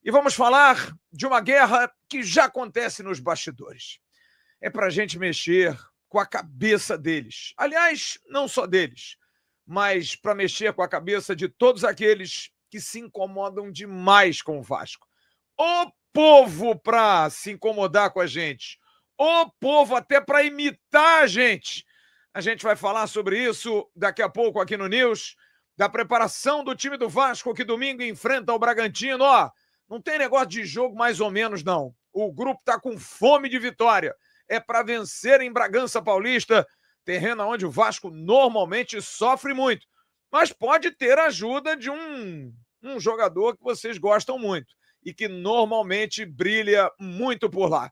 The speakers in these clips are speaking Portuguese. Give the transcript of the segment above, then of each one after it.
E vamos falar de uma guerra que já acontece nos bastidores. É para a gente mexer com a cabeça deles. Aliás, não só deles, mas para mexer com a cabeça de todos aqueles que se incomodam demais com o Vasco. O povo para se incomodar com a gente. O povo até para imitar a gente. A gente vai falar sobre isso daqui a pouco aqui no News, da preparação do time do Vasco que domingo enfrenta o Bragantino. Ó, não tem negócio de jogo mais ou menos, não. O grupo está com fome de vitória. É para vencer em Bragança Paulista, terreno onde o Vasco normalmente sofre muito. Mas pode ter a ajuda de um jogador que vocês gostam muito e que normalmente brilha muito por lá.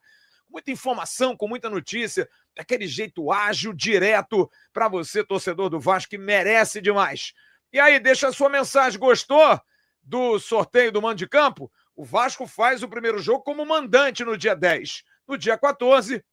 Muita informação, com muita notícia, daquele jeito ágil, direto, para você, torcedor do Vasco, que merece demais. E aí, deixa a sua mensagem. Gostou do sorteio do mando de campo? O Vasco faz o primeiro jogo como mandante no dia 10. No dia 14,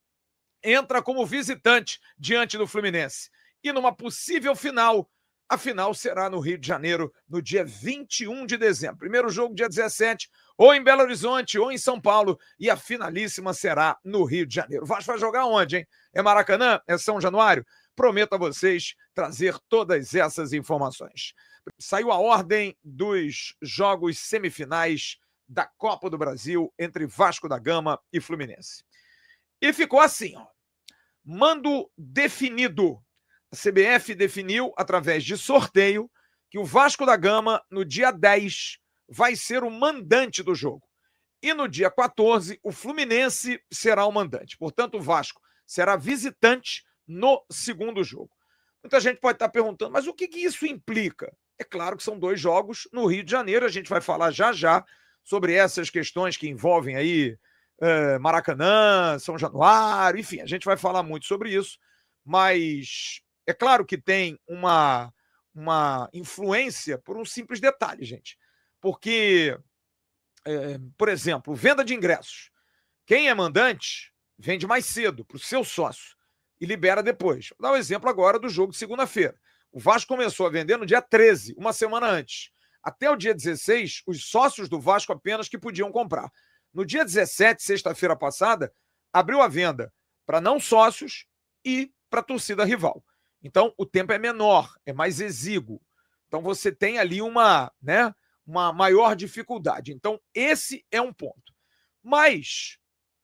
entra como visitante diante do Fluminense. E numa possível final, a final será no Rio de Janeiro, no dia 21 de dezembro. Primeiro jogo, dia 17, ou em Belo Horizonte, ou em São Paulo, e a finalíssima será no Rio de Janeiro. O Vasco vai jogar onde, hein? É Maracanã? É São Januário? Prometo a vocês trazer todas essas informações. Saiu a ordem dos jogos semifinais da Copa do Brasil entre Vasco da Gama e Fluminense. E ficou assim, ó. Mando definido. A CBF definiu, através de sorteio, que o Vasco da Gama, no dia 10, vai ser o mandante do jogo. E no dia 14, o Fluminense será o mandante. Portanto, o Vasco será visitante no segundo jogo. Muita gente pode estar perguntando, mas o que isso implica? É claro que são 2 jogos no Rio de Janeiro. A gente vai falar já sobre essas questões que envolvem aí Maracanã, São Januário, enfim, a gente vai falar muito sobre isso, mas é claro que tem uma influência por um simples detalhe, gente. Porque, por exemplo, venda de ingressos. Quem é mandante vende mais cedo para o seu sócio e libera depois. Vou dar um exemplo agora do jogo de segunda-feira. O Vasco começou a vender no dia 13, uma semana antes. Até o dia 16, os sócios do Vasco apenas que podiam comprar. No dia 17, sexta-feira passada, abriu a venda para não sócios e para a torcida rival. Então, o tempo é menor, é mais exíguo. Então, você tem ali uma maior dificuldade. Então, esse é um ponto. Mas,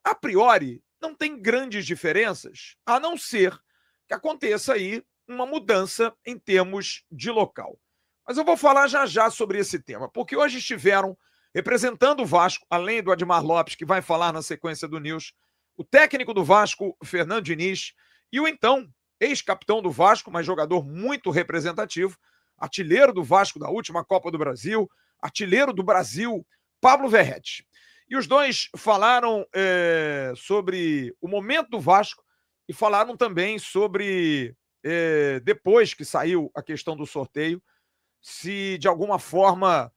a priori, não tem grandes diferenças, a não ser que aconteça aí uma mudança em termos de local. Mas eu vou falar já sobre esse tema, porque hoje estiveram representando o Vasco, além do Admar Lopes, que vai falar na sequência do News, o técnico do Vasco, Fernando Diniz, e o então ex-capitão do Vasco, mas jogador muito representativo, artilheiro do Vasco da última Copa do Brasil, artilheiro do Brasil, Pablo Verrete. E os dois falaram sobre o momento do Vasco e falaram também sobre, depois que saiu a questão do sorteio, se de alguma forma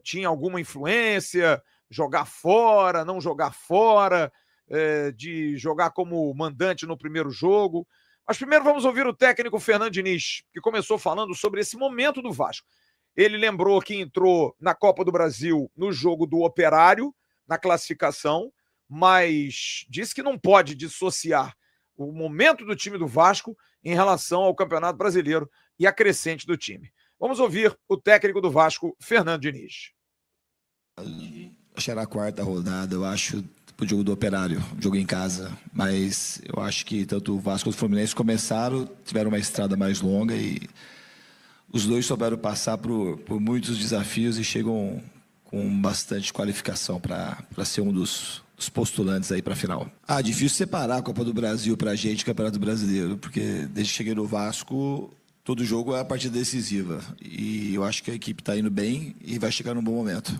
tinha alguma influência, jogar fora, não jogar fora, de jogar como mandante no primeiro jogo. Mas primeiro vamos ouvir o técnico Fernando Diniz, que começou falando sobre esse momento do Vasco. Ele lembrou que entrou na Copa do Brasil no jogo do Operário, na classificação, mas disse que não pode dissociar o momento do time do Vasco em relação ao Campeonato Brasileiro e a crescente do time. Vamos ouvir o técnico do Vasco, Fernando Diniz. Acho que era a 4ª rodada, eu acho, o jogo do Operário, jogo em casa. Mas eu acho que tanto o Vasco quanto o Fluminense tiveram uma estrada mais longa e os dois souberam passar por muitos desafios e chegam com bastante qualificação para ser um dos postulantes aí para a final. Difícil separar a Copa do Brasil para a gente e o Campeonato Brasileiro, porque desde que cheguei no Vasco, todo jogo é a partida decisiva. E eu acho que a equipe está indo bem e vai chegar num bom momento.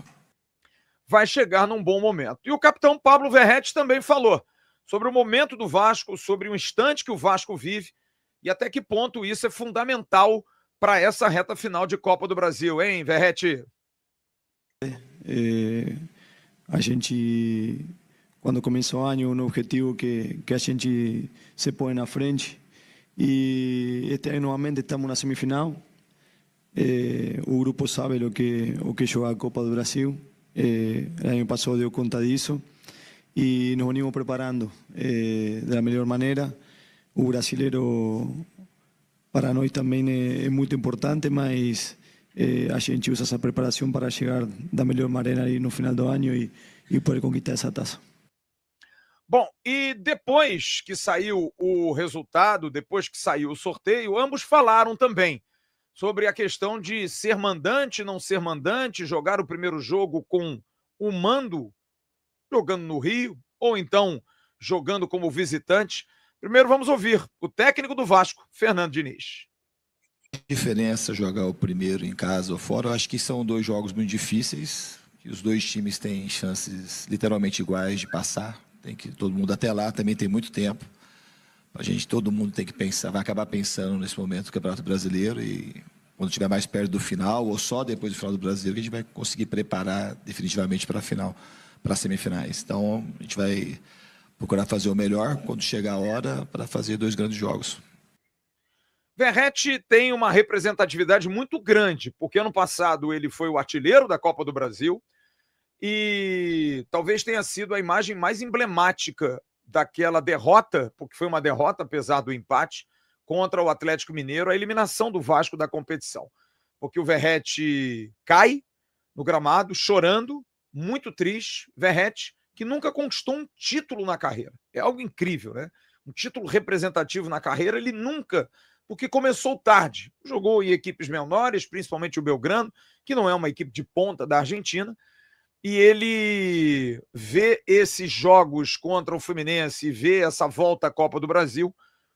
Vai chegar num bom momento. E o capitão Pablo Verrete também falou sobre o momento do Vasco, sobre o instante que o Vasco vive e até que ponto isso é fundamental para essa reta final de Copa do Brasil, hein, Verrete? A gente, quando começa o ano, um objetivo que a gente se põe na frente. E este ano novamente estamos na semifinal. O grupo sabe o que jogar a Copa do Brasil. El año pasado dio cuenta de eso y nos venimos preparando de la mejor manera. O brasileiro para nós também é muito importante, mas a gente usa essa preparação para chegar da melhor maneira aí no final do ano e poder conquistar essa taça. Bom, e depois que saiu o resultado, depois que saiu o sorteio, ambos falaram também sobre a questão de ser mandante, não ser mandante, jogar o primeiro jogo com o mando, jogando no Rio, ou então jogando como visitante. Primeiro vamos ouvir o técnico do Vasco, Fernando Diniz. Diferença jogar o primeiro em casa ou fora, eu acho que são 2 jogos muito difíceis, que os 2 times têm chances literalmente iguais de passar. Tem que todo mundo até lá, também tem muito tempo. A gente, todo mundo tem que pensar, vai acabar pensando nesse momento do Campeonato Brasileiro e quando estiver mais perto do final ou só depois do final do Brasileiro, que a gente vai conseguir preparar definitivamente para a final, para as semifinais. Então, a gente vai procurar fazer o melhor quando chegar a hora para fazer 2 grandes jogos. Verratti tem uma representatividade muito grande, porque ano passado ele foi o artilheiro da Copa do Brasil e talvez tenha sido a imagem mais emblemática daquela derrota, porque foi uma derrota, apesar do empate, contra o Atlético Mineiro, a eliminação do Vasco da competição. Porque o Verratti cai no gramado, chorando, muito triste. Verratti, que nunca conquistou um título na carreira. É algo incrível, né? Um título representativo na carreira, ele nunca, porque começou tarde. Jogou em equipes menores, principalmente o Belgrano, que não é uma equipe de ponta da Argentina, e ele vê esses jogos contra o Fluminense e vê essa volta à Copa do Brasil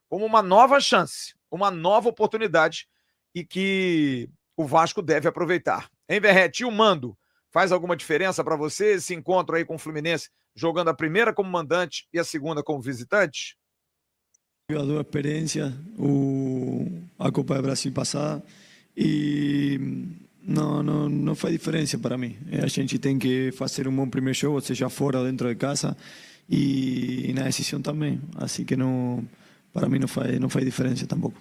como uma nova chance, uma nova oportunidade e que o Vasco deve aproveitar. Hein, Verratti, o mando faz alguma diferença para você esse encontro aí com o Fluminense, jogando a primeira como mandante e a segunda como visitante? Tive a 2 experiências, a Copa do Brasil passada, e não faz diferença para mim. A gente tem que fazer um bom primeiro jogo, seja fora ou dentro de casa, e na decisão também. Assim que para mim não faz diferença tampouco.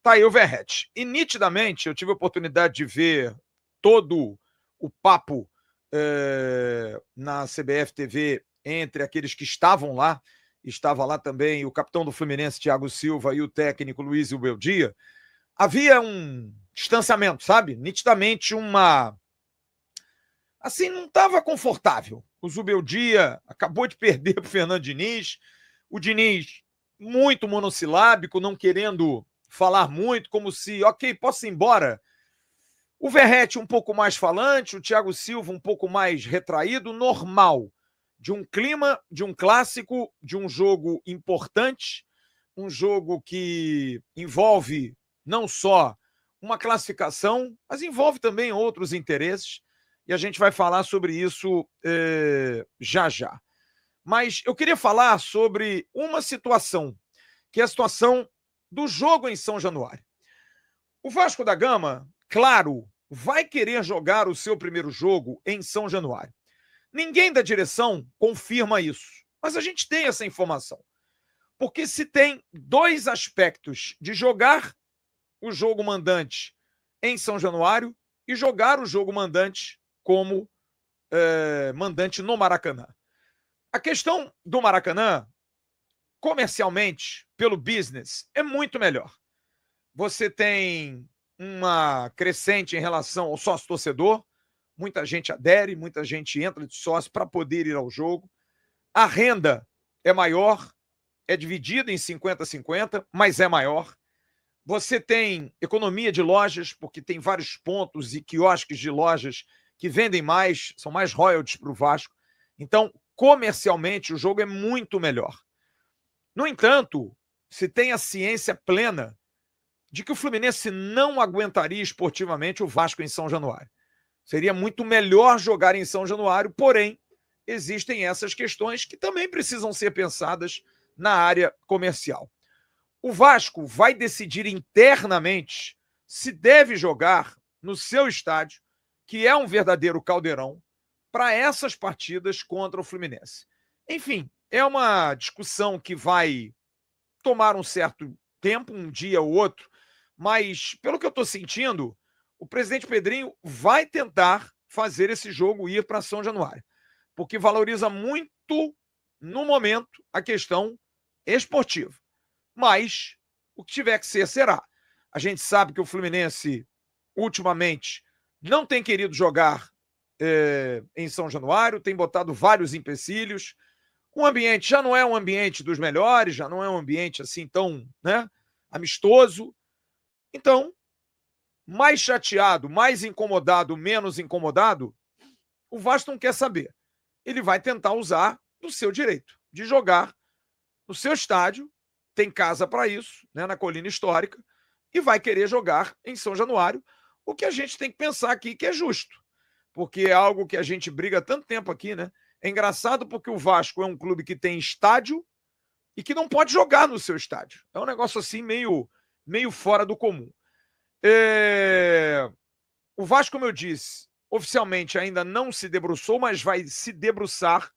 Tá aí o Verratti. E nitidamente eu tive a oportunidade de ver todo o papo na CBF TV entre aqueles que estavam lá. Estava lá também o capitão do Fluminense, Thiago Silva, e o técnico Luiz Ubeldia. Havia um distanciamento, sabe? Nitidamente uma... Assim, não estava confortável. O Zubeldia acabou de perder para o Fernando Diniz. O Diniz muito monossilábico, não querendo falar muito, como se, ok, posso ir embora. O Verratti um pouco mais falante, o Thiago Silva um pouco mais retraído, normal. De um clima, de um clássico, de um jogo importante, um jogo que envolve não só uma classificação, mas envolve também outros interesses, e a gente vai falar sobre isso já já. Mas eu queria falar sobre uma situação, que é a situação do jogo em São Januário. O Vasco da Gama, claro, vai querer jogar o seu primeiro jogo em São Januário. Ninguém da direção confirma isso, mas a gente tem essa informação. Porque se tem 2 aspectos de jogar o jogo mandante em São Januário e jogar o jogo mandante como mandante no Maracanã. A questão do Maracanã, comercialmente, pelo business, é muito melhor. Você tem uma crescente em relação ao sócio-torcedor, muita gente adere, muita gente entra de sócio para poder ir ao jogo. A renda é maior, é dividida em 50-50, mas é maior. Você tem economia de lojas, porque tem vários pontos e quiosques de lojas que vendem mais, são mais royalties para o Vasco. Então, comercialmente, o jogo é muito melhor. No entanto, se tem a ciência plena de que o Fluminense não aguentaria esportivamente o Vasco em São Januário. Seria muito melhor jogar em São Januário, porém, existem essas questões que também precisam ser pensadas na área comercial. O Vasco vai decidir internamente se deve jogar no seu estádio, que é um verdadeiro caldeirão, para essas partidas contra o Fluminense. Enfim, é uma discussão que vai tomar um certo tempo, um dia ou outro, mas, pelo que eu estou sentindo, o presidente Pedrinho vai tentar fazer esse jogo ir para São Januário, porque valoriza muito, no momento, a questão esportiva. Mas o que tiver que ser, será. A gente sabe que o Fluminense, ultimamente, não tem querido jogar em São Januário, tem botado vários empecilhos. O ambiente já não é um ambiente dos melhores, já não é um ambiente assim tão, né, amistoso. Então, mais chateado, mais incomodado, menos incomodado, o Vasco não quer saber. Ele vai tentar usar do seu direito de jogar no seu estádio, tem casa para isso, né, na Colina Histórica, e vai querer jogar em São Januário, o que a gente tem que pensar aqui que é justo, porque é algo que a gente briga há tanto tempo aqui, né? É engraçado porque o Vasco é um clube que tem estádio e que não pode jogar no seu estádio. É um negócio assim meio fora do comum. O Vasco, como eu disse, oficialmente ainda não se debruçou, mas vai se debruçar.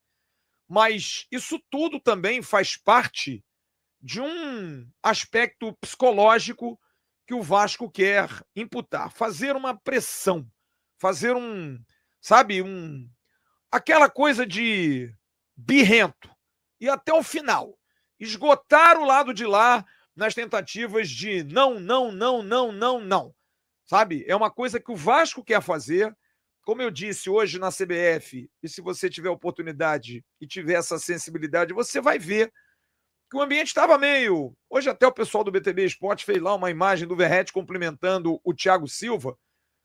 Mas isso tudo também faz parte de um aspecto psicológico que o Vasco quer imputar, fazer uma pressão, fazer aquela coisa de birrento e até o final, esgotar o lado de lá nas tentativas de não, sabe? É uma coisa que o Vasco quer fazer, como eu disse hoje na CBF, e se você tiver oportunidade e tiver essa sensibilidade, você vai ver que o ambiente estava meio... Hoje até o pessoal do BTB Esporte fez lá uma imagem do Verratti cumprimentando o Thiago Silva.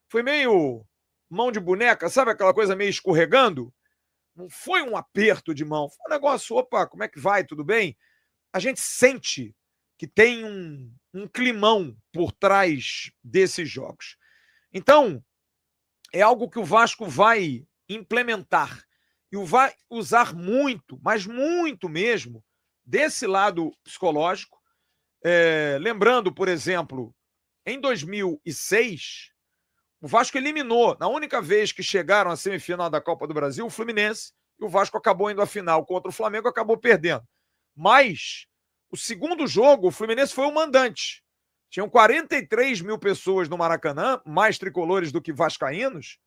Foi meio mão de boneca, sabe aquela coisa meio escorregando? Não foi um aperto de mão, foi um negócio, opa, como é que vai, tudo bem? A gente sente que tem um climão por trás desses jogos. Então, é algo que o Vasco vai implementar e vai usar muito, mas muito mesmo, desse lado psicológico. Lembrando, por exemplo, em 2006, o Vasco eliminou, na única vez que chegaram à semifinal da Copa do Brasil, o Fluminense, e o Vasco acabou indo à final contra o Flamengo, acabou perdendo. Mas, o segundo jogo, o Fluminense foi o mandante. Tinham 43 mil pessoas no Maracanã, mais tricolores do que vascaínos,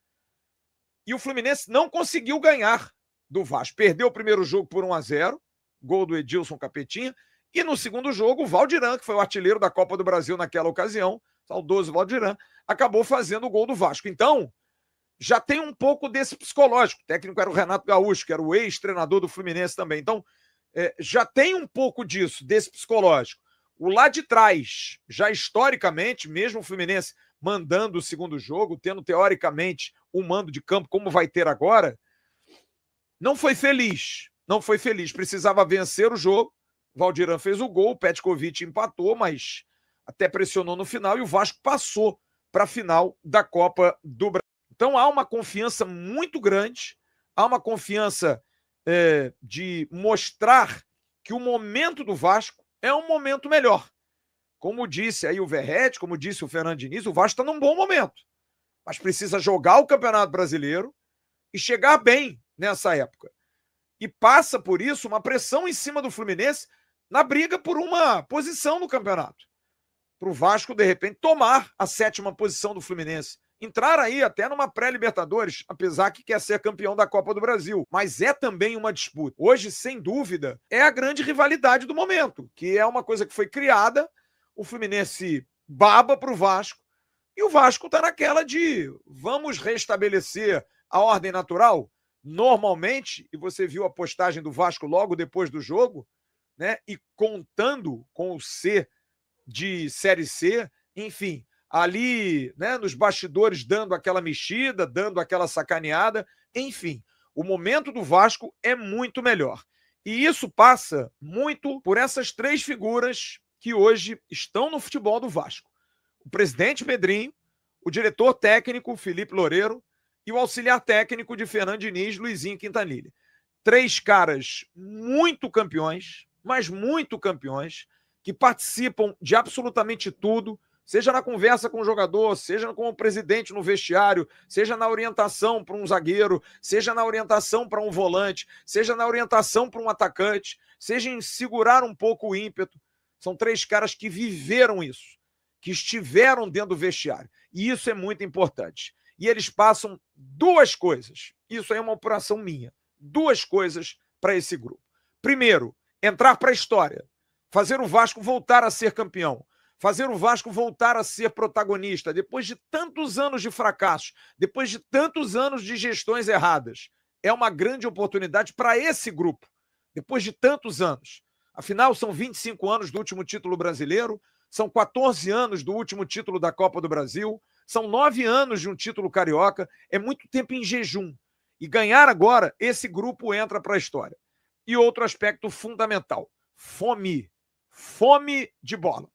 e o Fluminense não conseguiu ganhar do Vasco. Perdeu o primeiro jogo por 1-0, gol do Edilson Capetinha, e no segundo jogo, o Valdirã, que foi o artilheiro da Copa do Brasil naquela ocasião, saudoso Valdirã, acabou fazendo o gol do Vasco. Então, já tem um pouco desse psicológico. O técnico era o Renato Gaúcho, que era o ex-treinador do Fluminense também. Então, já tem um pouco disso, desse psicológico. O lá de trás, já historicamente, mesmo o Fluminense mandando o segundo jogo, tendo teoricamente um mando de campo como vai ter agora, não foi feliz. Não foi feliz. Precisava vencer o jogo. O Valdirã fez o gol, o Petkovic empatou, mas até pressionou no final e o Vasco passou para a final da Copa do Brasil. Então há uma confiança muito grande, há uma confiança de mostrar que o momento do Vasco é um momento melhor. Como disse aí o Verratti, como disse o Fernando Diniz, o Vasco está num bom momento, mas precisa jogar o Campeonato Brasileiro e chegar bem nessa época. E passa por isso uma pressão em cima do Fluminense na briga por uma posição no campeonato. Para o Vasco, de repente, tomar a 7ª posição do Fluminense. Entrar aí até numa pré-Libertadores, apesar que quer ser campeão da Copa do Brasil. Mas é também uma disputa. Hoje, sem dúvida, é a grande rivalidade do momento, que é uma coisa que foi criada, o Fluminense baba para o Vasco, e o Vasco está naquela de vamos restabelecer a ordem natural. Normalmente, e você viu a postagem do Vasco logo depois do jogo, né? E contando com o C de Série C, enfim, ali, né, nos bastidores dando aquela mexida, dando aquela sacaneada, enfim, o momento do Vasco é muito melhor. E isso passa muito por essas 3 figuras que hoje estão no futebol do Vasco. O presidente Pedrinho, o diretor técnico Felipe Loureiro e o auxiliar técnico de Fernando Diniz, Luizinho Quintanilha. 3 caras muito campeões, mas muito campeões, que participam de absolutamente tudo, seja na conversa com o jogador, seja com o presidente no vestiário, seja na orientação para um zagueiro, seja na orientação para um volante, seja na orientação para um atacante, seja em segurar um pouco o ímpeto. São 3 caras que viveram isso, que estiveram dentro do vestiário. E isso é muito importante. e eles passam duas coisas. Isso aí é uma operação minha. Duas coisas para esse grupo. Primeiro, entrar para a história. Fazer o Vasco voltar a ser campeão. Fazer o Vasco voltar a ser protagonista. Depois de tantos anos de fracassos, depois de tantos anos de gestões erradas. É uma grande oportunidade para esse grupo. Depois de tantos anos. Afinal, são 25 anos do último título brasileiro, são 14 anos do último título da Copa do Brasil, são 9 anos de um título carioca, é muito tempo em jejum. E ganhar agora, esse grupo entra para a história. E outro aspecto fundamental, fome. Fome de bola.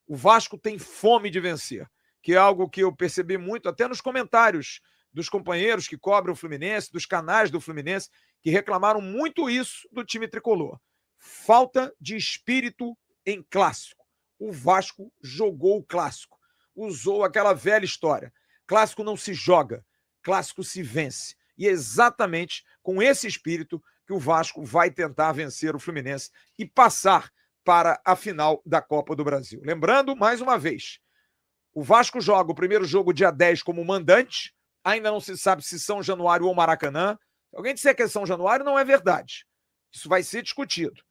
O Vasco tem fome de vencer, que é algo que eu percebi muito até nos comentários dos companheiros que cobrem o Fluminense, dos canais do Fluminense, que reclamaram muito isso do time tricolor. Falta de espírito em clássico. O Vasco jogou o clássico. Usou aquela velha história. Clássico não se joga, clássico se vence. E é exatamente com esse espírito que o Vasco vai tentar vencer o Fluminense e passar para a final da Copa do Brasil. Lembrando, mais uma vez, o Vasco joga o primeiro jogo dia 10 como mandante, ainda não se sabe se São Januário ou Maracanã. Se alguém disser que é São Januário, não é verdade. Isso vai ser discutido.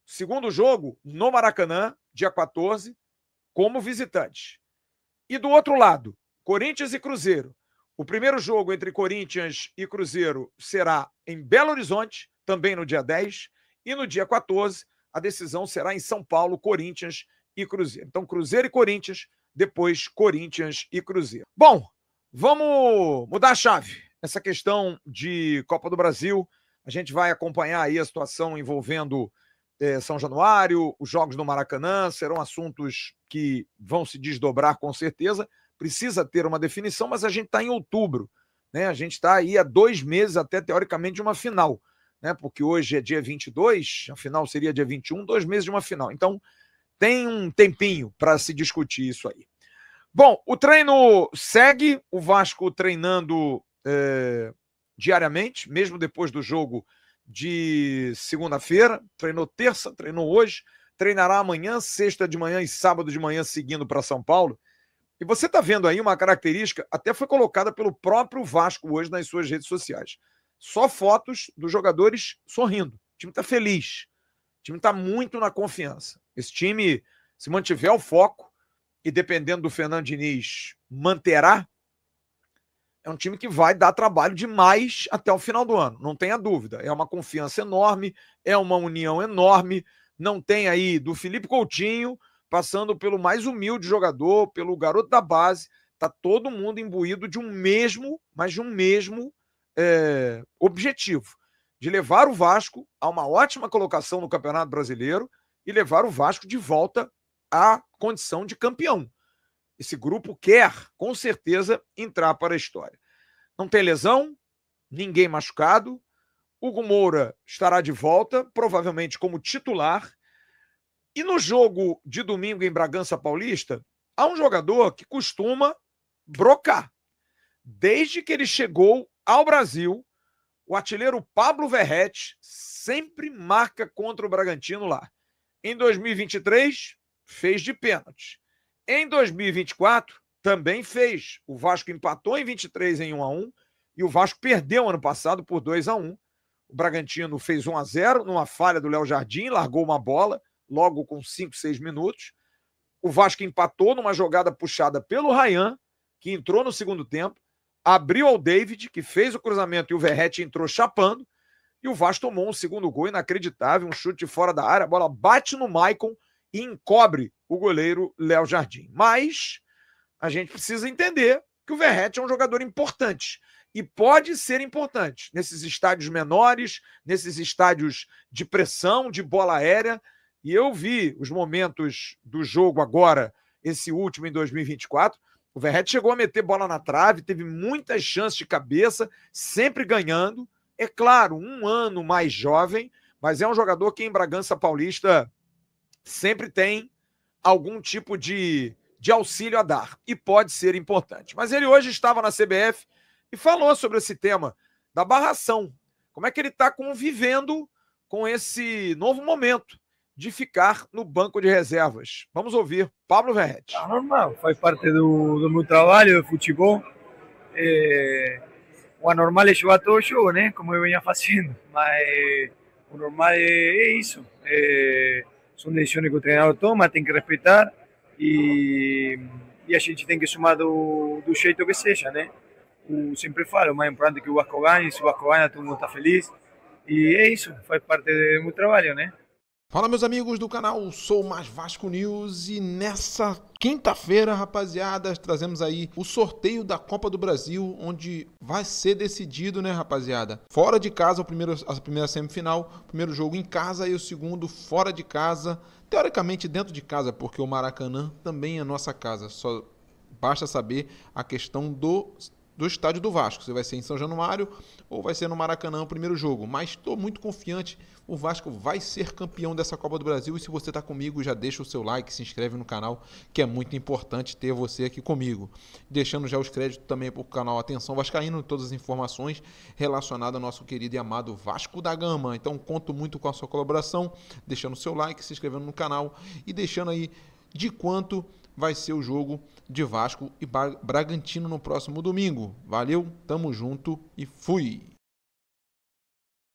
Segundo jogo, no Maracanã, dia 14, como visitante. E do outro lado, Corinthians e Cruzeiro. O primeiro jogo entre Corinthians e Cruzeiro será em Belo Horizonte, também no dia 10, e no dia 14, a decisão será em São Paulo, Corinthians e Cruzeiro. Então, Cruzeiro e Corinthians, depois Corinthians e Cruzeiro. Bom, vamos mudar a chave. Essa questão de Copa do Brasil, a gente vai acompanhar aí a situação envolvendo São Januário, os jogos no Maracanã, serão assuntos que vão se desdobrar com certeza. Precisa ter uma definição, mas a gente está em outubro, né? A gente está aí há 2 meses até, teoricamente, de uma final, né? Porque hoje é dia 22, a final seria dia 21, 2 meses de uma final. Então, tem um tempinho para se discutir isso aí. Bom, o treino segue, o Vasco treinando diariamente, mesmo depois do jogo de segunda-feira, treinou terça, treinou hoje, treinará amanhã, sexta de manhã e sábado de manhã, seguindo para São Paulo. E você está vendo aí uma característica, até foi colocada pelo próprio Vasco hoje nas suas redes sociais. Só fotos dos jogadores sorrindo. O time está feliz. O time está muito na confiança. Esse time, se mantiver o foco, e dependendo do Fernando Diniz, manterá, é um time que vai dar trabalho demais até o final do ano. Não tenha dúvida. É uma confiança enorme, é uma união enorme. Não tem aí do Felipe Coutinho, passando pelo mais humilde jogador, pelo garoto da base, está todo mundo imbuído de um mesmo, mas de um mesmo objetivo, de levar o Vasco a uma ótima colocação no Campeonato Brasileiro e levar o Vasco de volta à condição de campeão. Esse grupo quer, com certeza, entrar para a história. Não tem lesão, ninguém machucado, Hugo Moura estará de volta, provavelmente como titular. E no jogo de domingo em Bragança Paulista, há um jogador que costuma brocar. Desde que ele chegou ao Brasil, o artilheiro Pablo Verratti sempre marca contra o Bragantino lá. Em 2023, fez de pênalti. Em 2024, também fez. O Vasco empatou em 23 em 1-1 e o Vasco perdeu ano passado por 2-1. O Bragantino fez 1-0 numa falha do Léo Jardim, largou uma bola logo com 5, 6 minutos. O Vasco empatou numa jogada puxada pelo Ryan, que entrou no segundo tempo, abriu ao David, que fez o cruzamento e o Verratti entrou chapando, e o Vasco tomou um segundo gol inacreditável, um chute fora da área, a bola bate no Maicon e encobre o goleiro Léo Jardim. Mas a gente precisa entender que o Verratti é um jogador importante, e pode ser importante nesses estádios menores, nesses estádios de pressão, de bola aérea. E eu vi os momentos do jogo agora, esse último em 2024, o Verratti chegou a meter bola na trave, teve muitas chances de cabeça, sempre ganhando. É claro, um ano mais jovem, mas é um jogador que em Bragança Paulista sempre tem algum tipo de auxílio a dar, e pode ser importante. Mas ele hoje estava na CBF e falou sobre esse tema da barração. Como é que ele está convivendo com esse novo momento de ficar no banco de reservas. Vamos ouvir Pablo Verratti. Normal, faz parte do meu trabalho de futebol. O anormal é jogar todo o jogo, né? Como eu venho fazendo. Mas o normal é isso. São decisões que o treinador toma, tem que respeitar e a gente tem que somar do jeito que seja, né? Sempre falo, o mais importante é que o Vasco ganhe, se o Vasco ganha todo mundo está feliz e é isso, faz parte do meu trabalho, né? Fala, meus amigos do canal Sou Mais Vasco News, e nessa quinta-feira, rapaziada, trazemos aí o sorteio da Copa do Brasil, onde vai ser decidido, né, rapaziada? Fora de casa, a primeira semifinal, o primeiro jogo em casa e o segundo fora de casa, teoricamente dentro de casa, porque o Maracanã também é nossa casa, só basta saber a questão do estádio do Vasco, se vai ser em São Januário ou vai ser no Maracanã o primeiro jogo, mas estou muito confiante, o Vasco vai ser campeão dessa Copa do Brasil. E se você está comigo, já deixa o seu like, se inscreve no canal, que é muito importante ter você aqui comigo. Deixando já os créditos também para o canal Atenção Vascaíno, todas as informações relacionadas ao nosso querido e amado Vasco da Gama. Então conto muito com a sua colaboração, deixando o seu like, se inscrevendo no canal e deixando aí de quanto vai ser o jogo de Vasco e Bragantino no próximo domingo. Valeu, tamo junto e fui!